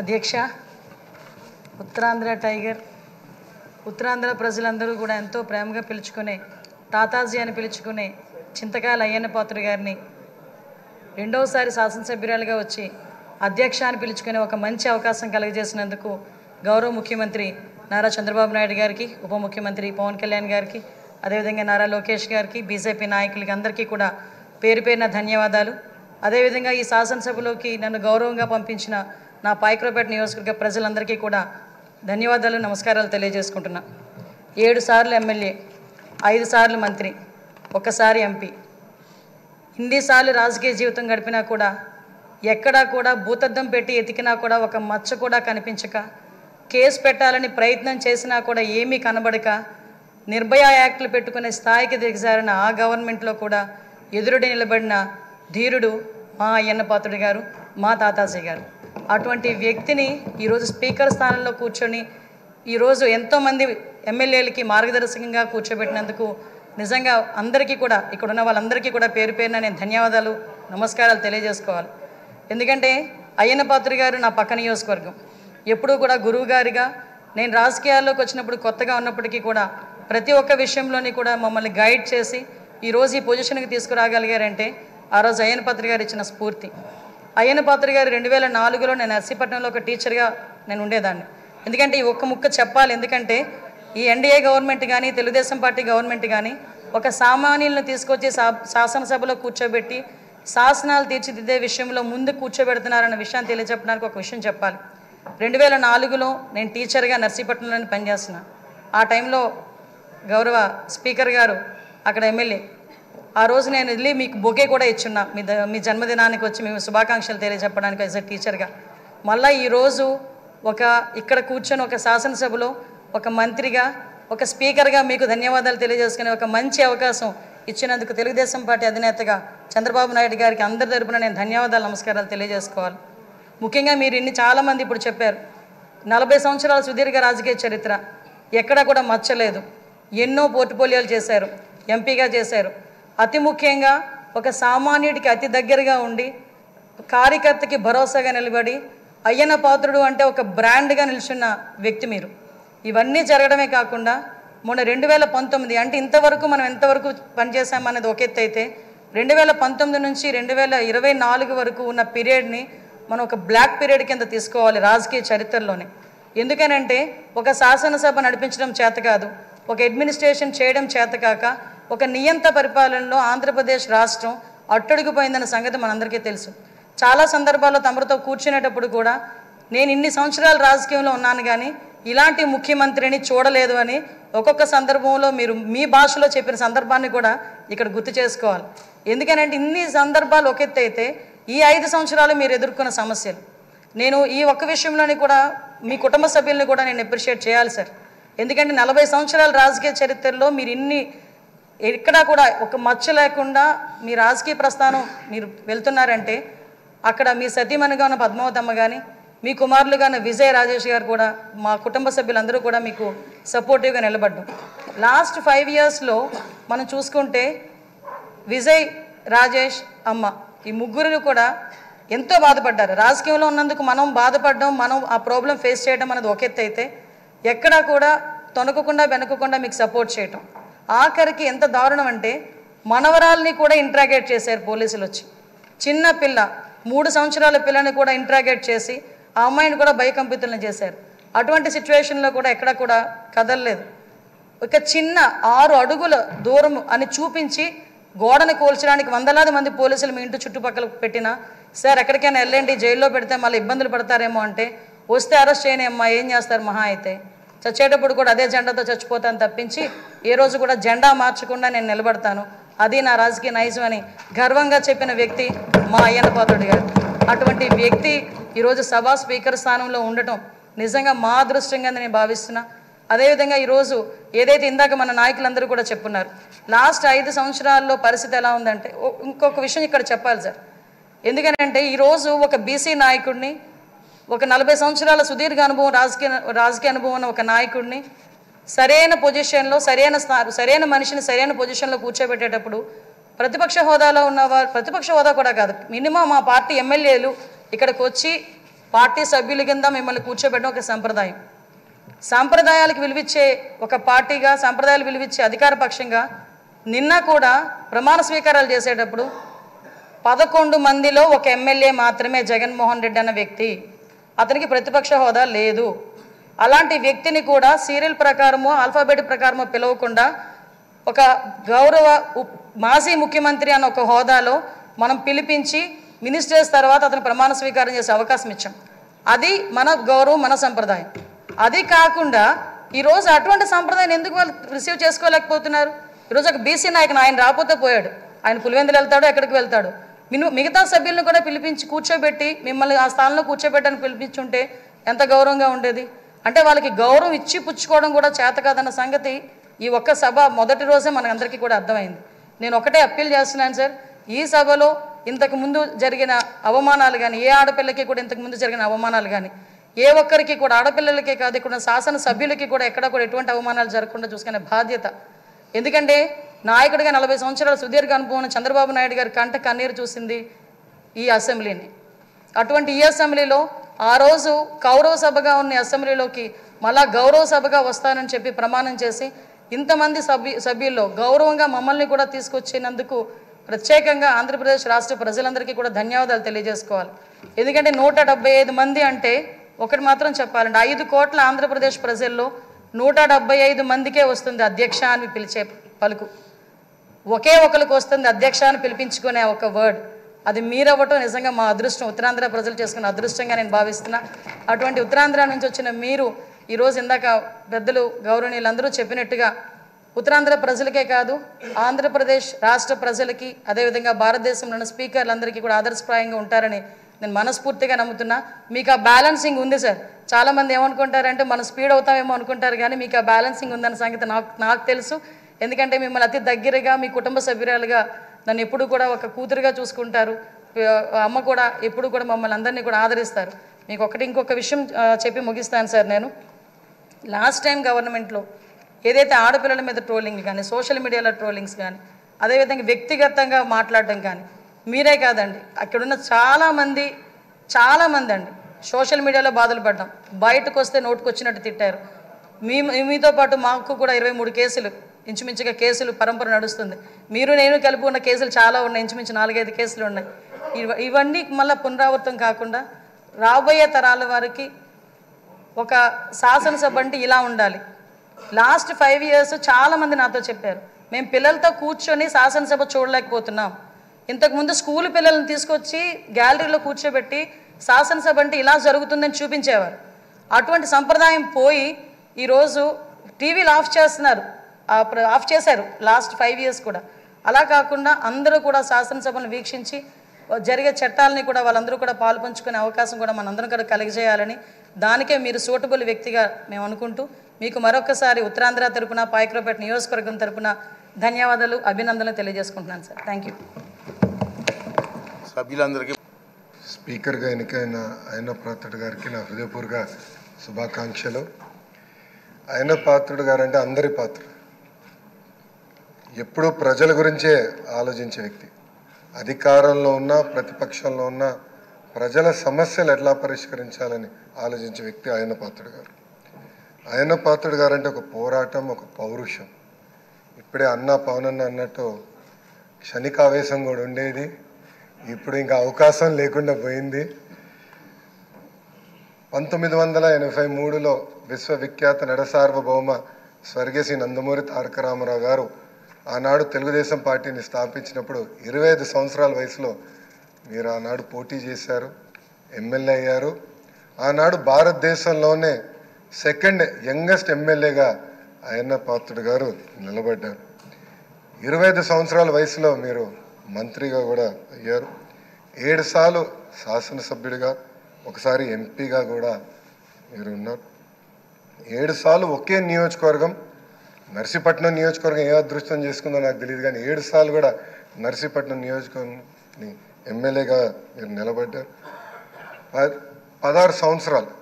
అధ్యక్ష, ఉత్తరాంధ్ర టైగర్, ఉత్తరాంధ్ర ప్రజలందరూ కూడా ఎంతో ప్రేమగా పిలుచుకునే తాతాజీ అని పిలుచుకునే చింతకాయల అయ్యన్న పాత్రుడు గారిని రెండవసారి శాసనసభ్యురాలుగా వచ్చి అధ్యక్ష అని పిలుచుకునే ఒక మంచి అవకాశం కలుగజేసినందుకు గౌరవ ముఖ్యమంత్రి నారా చంద్రబాబు నాయుడు గారికి, ఉప ముఖ్యమంత్రి పవన్ కళ్యాణ్ గారికి, అదేవిధంగా నారా లోకేష్ గారికి, బీజేపీ నాయకులకి అందరికీ కూడా పేరు పేరున ధన్యవాదాలు. అదేవిధంగా ఈ శాసనసభలోకి నన్ను గౌరవంగా పంపించిన నా పాయకరావుపేట నియోజకవర్గ ప్రజలందరికీ కూడా ధన్యవాదాలు, నమస్కారాలు తెలియజేసుకుంటున్నా. 7 సార్లు ఎమ్మెల్యే, 5 సార్లు మంత్రి, 1 సారి ఎంపీ, ఇన్నిసార్లు రాజకీయ జీవితం గడిపినా కూడా ఎక్కడా కూడా భూతద్దం పెట్టి ఎతికినా కూడా ఒక మచ్చ కూడా కనిపించక, కేసు పెట్టాలని ప్రయత్నం చేసినా కూడా ఏమీ కనబడక, నిర్భయ యాక్ట్లు పెట్టుకునే స్థాయికి దిగజారిన ఆ గవర్నమెంట్లో కూడా ఎదురుడి నిలబడిన ధీరుడు మా అయ్యన్న పాత్రుడు గారు, మా తాతాజీ గారు. అటువంటి వ్యక్తిని ఈరోజు స్పీకర్ స్థానంలో కూర్చొని ఈరోజు ఎంతోమంది ఎమ్మెల్యేలకి మార్గదర్శకంగా కూర్చోబెట్టినందుకు నిజంగా అందరికీ కూడా, ఇక్కడ ఉన్న వాళ్ళందరికీ కూడా పేరు పేరున నేను ధన్యవాదాలు, నమస్కారాలు తెలియజేసుకోవాలి. ఎందుకంటే అయ్యన్న పాత్రుడు గారు నా పక్క నియోజకవర్గం. ఎప్పుడూ కూడా గురువు గారిగా నేను రాజకీయాల్లోకి వచ్చినప్పుడు కొత్తగా ఉన్నప్పటికీ కూడా ప్రతి ఒక్క విషయంలోని కూడా మమ్మల్ని గైడ్ చేసి ఈరోజు ఈ పొజిషన్కి తీసుకురాగలిగారంటే ఆ రోజు అయ్యన్న పాత్రుడు గారు ఇచ్చిన స్ఫూర్తి. అయ్యన్న పాత్రుడు గారు 2004లో నేను నర్సీపట్నంలో ఒక టీచర్గా నేను ఉండేదాన్ని. ఎందుకంటే ఈ ఒక్క ముక్క చెప్పాలి, ఎందుకంటే ఈ ఎన్డీఏ గవర్నమెంట్ కానీ తెలుగుదేశం పార్టీ గవర్నమెంట్ కానీ ఒక సామాన్యులను తీసుకొచ్చి శాసనసభలో కూర్చోబెట్టి శాసనాలు తీర్చిదిద్దే విషయంలో ముందు కూర్చోబెడుతున్నారన్న విషయాన్ని తెలియజెప్పడానికి ఒక విషయం చెప్పాలి. 2004లో నేను టీచర్గా నర్సీపట్నంలో పనిచేస్తున్నా. ఆ టైంలో గౌరవ స్పీకర్ గారు అక్కడ ఎమ్మెల్యే. ఆ రోజు నేను వెళ్ళి మీకు బొకే కూడా ఇచ్చున్నా, మీ జన్మదినానికి వచ్చి మేము శుభాకాంక్షలు తెలియజెప్పడానికి యాజ్ ఎ టీచర్గా. మళ్ళీ ఈరోజు ఇక్కడ కూర్చొని ఒక శాసనసభలో ఒక మంత్రిగా, ఒక స్పీకర్గా మీకు ధన్యవాదాలు తెలియజేసుకునే ఒక మంచి అవకాశం ఇచ్చినందుకు తెలుగుదేశం పార్టీ అధినేతగా చంద్రబాబు నాయుడు గారికి అందరి తరపున నేను ధన్యవాదాలు, నమస్కారాలు తెలియజేసుకోవాలి. ముఖ్యంగా మీరు చాలామంది ఇప్పుడు చెప్పారు, 40 సంవత్సరాల సుదీర్ఘ రాజకీయ చరిత్ర, ఎక్కడా కూడా మచ్చలేదు. ఎన్నో పోర్ట్ఫోలియోలు చేశారు, ఎంపీగా చేశారు. అతి ముఖ్యంగా ఒక సామాన్యుడికి అతి దగ్గరగా ఉండి కార్యకర్తకి భరోసాగా నిలబడి అయ్యన్న పాత్రుడు అంటే ఒక బ్రాండ్గా నిల్చున్న వ్యక్తి మీరు. ఇవన్నీ జరగడమే కాకుండా మొన్న 2019 అంటే ఇంతవరకు మనం ఎంతవరకు పనిచేసామనేది ఒక ఎత్తు అయితే 2019 నుంచి 2024 వరకు ఉన్న పీరియడ్ని మనం ఒక బ్లాక్ పీరియడ్ కింద తీసుకోవాలి రాజకీయ చరిత్రలోనే. ఎందుకనంటే ఒక శాసనసభ నడిపించడం చేత కాదు, ఒక అడ్మినిస్ట్రేషన్ చేయడం చేత కాక ఒక నియంత పరిపాలనలో ఆంధ్రప్రదేశ్ రాష్ట్రం అట్టడుగుపోయిందన్న సంగతి మనందరికీ తెలుసు. చాలా సందర్భాల్లో తమరితో కూర్చునేటప్పుడు కూడా నేను ఇన్ని సంవత్సరాలు రాజకీయంలో ఉన్నాను కానీ ఇలాంటి ముఖ్యమంత్రిని చూడలేదు అని ఒక్కొక్క సందర్భంలో మీరు మీ భాషలో చెప్పిన సందర్భాన్ని కూడా ఇక్కడ గుర్తు చేసుకోవాలి. ఎందుకనంటే ఇన్ని సందర్భాలు ఒక ఎత్తు అయితే ఈ 5 సంవత్సరాలు మీరు ఎదుర్కొన్న సమస్యలు, నేను ఈ ఒక్క విషయంలోని కూడా మీ కుటుంబ సభ్యుల్ని కూడా నేను అప్రిషియేట్ చేయాలి సార్. ఎందుకంటే 40 సంవత్సరాల రాజకీయ చరిత్రలో మీరు ఎక్కడా కూడా ఒక మచ్చ లేకుండా మీ రాజకీయ ప్రస్థానం మీరు వెళ్తున్నారంటే అక్కడ మీ సతీమణిగా ఉన్న పద్మావతమ్మ కానీ, మీ కుమారులుగా ఉన్న విజయ్ రాజేష్ గారు కూడా, మా కుటుంబ సభ్యులందరూ కూడా మీకు సపోర్టివ్గా నిలబడ్డాం. లాస్ట్ 5 ఇయర్స్లో మనం చూసుకుంటే విజయ్, రాజేష్, అమ్మ ఈ ముగ్గురు కూడా ఎంతో బాధపడ్డారు. రాజకీయంలో ఉన్నందుకు మనం బాధపడడం, మనం ఆ ప్రాబ్లం ఫేస్ చేయడం అనేది ఒక ఎత్తు అయితే ఎక్కడా కూడా తొనకకుండా వెనకకుండా మీకు సపోర్ట్ చేయటం. ఆఖరికి ఎంత దారుణం అంటే మనవరాల్ని కూడా ఇంట్రాగేట్ చేశారు పోలీసులు వచ్చి. చిన్న పిల్ల 3 సంవత్సరాల పిల్లని కూడా ఇంట్రాగేట్ చేసి ఆ అమ్మాయిని కూడా భయకంపితులను చేశారు. అటువంటి సిచ్యువేషన్లో కూడా ఎక్కడ కూడా కదలలేదు. ఒక చిన్న 6 అడుగుల దూరం అని చూపించి గోడను కూల్చడానికి వందలాది మంది పోలీసులు మీ ఇంటి చుట్టుపక్కల పెట్టినా, సార్ ఎక్కడికైనా వెళ్ళండి, జైల్లో పెడితే మళ్ళీ ఇబ్బందులు పడతారేమో అంటే, వస్తే అరెస్ట్ చేయని అమ్మా ఏం చేస్తారు, మహా అయితే చచ్చేటప్పుడు కూడా అదే జెండాతో చచ్చిపోతాను తప్పించి ఏ రోజు కూడా జెండా మార్చకుండా నేను నిలబడతాను, అది నా రాజకీయ నైజం అని గర్వంగా చెప్పిన వ్యక్తి మా అయ్యన్న పాత్రుడు గారు. అటువంటి వ్యక్తి ఈరోజు సభా స్పీకర్ స్థానంలో ఉండటం నిజంగా మా అదృష్టంగా నేను భావిస్తున్నా. అదేవిధంగా ఈరోజు ఏదైతే ఇందాక మన నాయకులందరూ కూడా చెప్పున్నారు, లాస్ట్ 5 సంవత్సరాల్లో పరిస్థితి ఎలా ఉందంటే ఇంకొక విషయం ఇక్కడ చెప్పాలి సార్. ఎందుకంటే ఈరోజు ఒక బీసీ నాయకుడిని, ఒక 40 సంవత్సరాల సుదీర్ఘ అనుభవం రాజకీయ అనుభవం ఉన్న ఒక నాయకుడిని సరైన పొజిషన్లో సరైన మనిషిని సరైన పొజిషన్లో కూర్చోబెట్టేటప్పుడు ప్రతిపక్ష హోదాలో ఉన్నవారు, ప్రతిపక్ష హోదా కూడా కాదు, మినిమం మా పార్టీ ఎమ్మెల్యేలు ఇక్కడికి వచ్చి పార్టీ సభ్యుల కింద మిమ్మల్ని కూర్చోబెట్టడం ఒక సంప్రదాయం. సాంప్రదాయాలకు విలువిచ్చే ఒక పార్టీగా, సాంప్రదాయాలు విలువిచ్చే అధికార పక్షంగా నిన్న కూడా ప్రమాణ స్వీకారాలు చేసేటప్పుడు 11 మందిలో ఒక ఎమ్మెల్యే మాత్రమే జగన్మోహన్ రెడ్డి అన్న వ్యక్తి, అతనికి ప్రతిపక్ష హోదా లేదు. అలాంటి వ్యక్తిని కూడా సీరియల్ ప్రకారమో ఆల్ఫాబెట్ ప్రకారమో పిలవకుండా ఒక గౌరవ మాజీ ముఖ్యమంత్రి అన్న ఒక హోదాలో మనం పిలిపించి మినిస్టర్స్ తర్వాత అతను ప్రమాణ స్వీకారం చేసే అవకాశం ఇచ్చాం. అది మన గౌరవం, మన సంప్రదాయం. అది కాకుండా ఈరోజు అటువంటి సంప్రదాయం ఎందుకు వాళ్ళు రిసీవ్ చేసుకోలేకపోతున్నారు? ఈరోజు ఒక బీసీ నాయకుని, ఆయన రాకపోతే పోయాడు, ఆయన పులివెందులు వెళ్తాడు, ఎక్కడికి వెళ్తాడు. మిగతా సభ్యులను కూడా పిలిపించి కూర్చోబెట్టి మిమ్మల్ని ఆ స్థానంలో కూర్చోబెట్టని పిలిపించుంటే ఎంత గౌరవంగా ఉండేది. అంటే వాళ్ళకి గౌరవం ఇచ్చి పుచ్చుకోవడం కూడా చేత కాదన్న సంగతి ఈ ఒక్క సభ మొదటి రోజే మనందరికీ కూడా అర్థమైంది. నేను ఒకటే అప్పీల్ చేస్తున్నాను సార్, ఈ సభలో ఇంతకుముందు జరిగిన అవమానాలు కానీ, ఏ ఆడపిల్లకి కూడా ఇంతకుముందు జరిగిన అవమానాలు కానీ, ఏ ఒక్కరికి కూడా, ఆడపిల్లలకే కాదు ఇక్కడ శాసన సభ్యులకి కూడా ఎక్కడ కూడా ఎటువంటి అవమానాలు జరగకుండా చూసుకునే బాధ్యత. ఎందుకంటే నాయకుడిగా 40 సంవత్సరాల సుదీర్ఘ అనుభవం చంద్రబాబు నాయుడు గారి కంట కన్నీరు చూసింది ఈ అసెంబ్లీని. అటువంటి ఈ అసెంబ్లీలో ఆ రోజు కౌరవ సభగా ఉన్న అసెంబ్లీలోకి మళ్ళా గౌరవ సభగా వస్తానని చెప్పి ప్రమాణం చేసి ఇంతమంది సభ్యుల్లో గౌరవంగా మమ్మల్ని కూడా తీసుకొచ్చినందుకు ప్రత్యేకంగా ఆంధ్రప్రదేశ్ రాష్ట్ర ప్రజలందరికీ కూడా ధన్యవాదాలు తెలియజేసుకోవాలి. ఎందుకంటే 175 మంది అంటే ఒకటి మాత్రం చెప్పాలంటే 5 కోట్ల ఆంధ్రప్రదేశ్ ప్రజల్లో 175 మందికే వస్తుంది అధ్యక్ష అని పిలిచే పలుకు. ఒకే ఒకరికి వస్తుంది అధ్యక్ష అని పిలిపించుకునే ఒక వర్డ్. అది మీరవ్వటం నిజంగా మా అదృష్టం, ఉత్తరాంధ్ర ప్రజలు చేసుకున్న అదృష్టంగా నేను భావిస్తున్నా. అటువంటి ఉత్తరాంధ్ర నుంచి వచ్చిన మీరు ఈరోజు ఇందాక పెద్దలు గౌరవనీయులందరూ చెప్పినట్టుగా ఉత్తరాంధ్ర ప్రజలకే కాదు ఆంధ్రప్రదేశ్ రాష్ట్ర ప్రజలకి, అదేవిధంగా భారతదేశంలోని స్పీకర్లందరికీ కూడా ఆదర్శప్రాయంగా ఉంటారని నేను మనస్ఫూర్తిగా నమ్ముతున్నా. మీకు ఆ బ్యాలెన్సింగ్ ఉంది సార్. చాలామంది ఏమనుకుంటారంటే మనం స్పీడ్ అవుతామేమో అనుకుంటారు, కానీ మీకు ఆ బ్యాలెన్సింగ్ ఉందన్న సంగతి నాకు తెలుసు. ఎందుకంటే మిమ్మల్ని అతి దగ్గరగా మీ కుటుంబ సభ్యురాలుగా నన్ను ఎప్పుడు కూడా ఒక కూతురుగా చూసుకుంటారు. అమ్మ కూడా ఎప్పుడు కూడా మమ్మల్ని అందరినీ కూడా ఆదరిస్తారు. మీకు ఇంకొక విషయం చెప్పి ముగిస్తాను సార్. నేను లాస్ట్ టైం గవర్నమెంట్లో ఏదైతే ఆడపిల్లల మీద ట్రోలింగ్ కానీ, సోషల్ మీడియాలో ట్రోలింగ్స్ కానీ, అదేవిధంగా వ్యక్తిగతంగా మాట్లాడడం కానీ, మీరే కాదండి అక్కడున్న చాలామంది అండి సోషల్ మీడియాలో బాధలు పడ్డాం. బయటకు వస్తే నోటుకొచ్చినట్టు తిట్టారు. మీతో పాటు మాకు కూడా 23 కేసులు ఇంచుమించుగా కేసులు పరంపర నడుస్తుంది. మీరు నేను కలిపి ఉన్న కేసులు చాలా ఉన్నాయి, ఇంచుమించు 4-5 కేసులు ఉన్నాయి. ఇవన్నీ మళ్ళీ పునరావృతం కాకుండా రాబోయే తరాల వారికి ఒక శాసనసభ అంటే ఇలా ఉండాలి. లాస్ట్ 5 years చాలామంది నాతో చెప్పారు, మేము పిల్లలతో కూర్చొని శాసనసభ చూడలేకపోతున్నాం. ఇంతకుముందు స్కూల్ పిల్లల్ని తీసుకొచ్చి గ్యాలరీలో కూర్చోబెట్టి శాసనసభ అంటే ఇలా జరుగుతుందని చూపించేవారు. అటువంటి సంప్రదాయం పోయి ఈరోజు టీవీలు ఆఫ్ చేశారు లాస్ట్ 5 years కూడా. అలా కాకుండా అందరూ కూడా శాసనసభను వీక్షించి జరిగే చట్టాలని కూడా వాళ్ళందరూ కూడా పాలు పంచుకునే అవకాశం కూడా మనందరం కూడా కలిగజేయాలని, దానికే మీరు సూటబుల్ వ్యక్తిగా మేము అనుకుంటూ మీకు మరొకసారి ఉత్తరాంధ్ర తరపున, పాయకరావుపేట నియోజకవర్గం తరపున ధన్యవాదాలు, అభినందనలు తెలియజేసుకుంటున్నాను సార్. Thank you. సభ్యులందరికీ స్పీకర్గా ఎన్నికైన అయ్యన్న పాత్రుడు గారికి నా హృదయపూర్వక శుభాకాంక్షలు. అయ్యన్న పాత్రుడు గారు అంటే అందరి పాత్రుడు, ఎప్పుడూ ప్రజల గురించే ఆలోచించే వ్యక్తి. అధికారంలో ఉన్న ప్రతిపక్షంలో ఉన్న ప్రజల సమస్యలు ఎట్లా పరిష్కరించాలని ఆలోచించే వ్యక్తి అయ్యన్న పాత్రుడు గారు. అయ్యన్న పాత్రుడు గారు అంటే ఒక పోరాటం, ఒక పౌరుషం. ఇప్పుడే పవనన్న అన్నట్టు క్షణికావేశం కూడా ఉండేది, ఇప్పుడు ఇంకా అవకాశం లేకుండా పోయింది. 1983లో విశ్వవిఖ్యాత నడసార్వభౌమ స్వర్గీయ శ్రీ నందమూరి తారక రామారావు గారు ఆనాడు తెలుగుదేశం పార్టీని స్థాపించినప్పుడు 25 సంవత్సరాల వయసులో మీరు ఆనాడు పోటీ చేశారు, ఎమ్మెల్యే అయ్యారు. ఆనాడు భారతదేశంలోనే సెకండ్ యంగెస్ట్ ఎమ్మెల్యేగా అయ్యన్న పాత్రుడు గారు నిలబడ్డారు. 25 సంవత్సరాల వయసులో మీరు మంత్రిగా కూడా అయ్యారు. 7 సార్లు శాసనసభ్యుడిగా, ఒకసారి ఎంపీగా కూడా మీరు ఉన్నారు. 7 సార్లు ఒకే నియోజకవర్గం, నర్సీపట్నం నియోజకవర్గం ఏ అదృష్టం చేసుకుందో నాకు తెలియదు, కానీ 7 సార్లు కూడా నర్సీపట్నం నియోజకవర్గం ఎమ్మెల్యేగా మీరు నిలబడ్డారు. 16 సంవత్సరాలు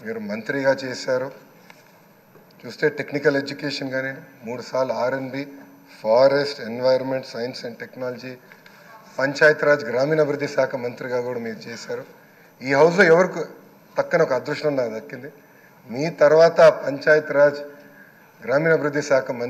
మీరు మంత్రిగా చేశారు. చూస్తే టెక్నికల్ ఎడ్యుకేషన్ కానీ 3 సార్లు R&B, forest, environment, science and technology, Panchayati Raj గ్రామీణాభివృద్ధి శాఖ మంత్రిగా కూడా మీరు చేశారు. ఈ హౌస్లో ఎవరికి పక్కన ఒక అదృష్టం నాకు దక్కింది. మీ తర్వాత పంచాయతీరాజ్ గ్రామీణాభివృద్ధి శాఖ మంత్రి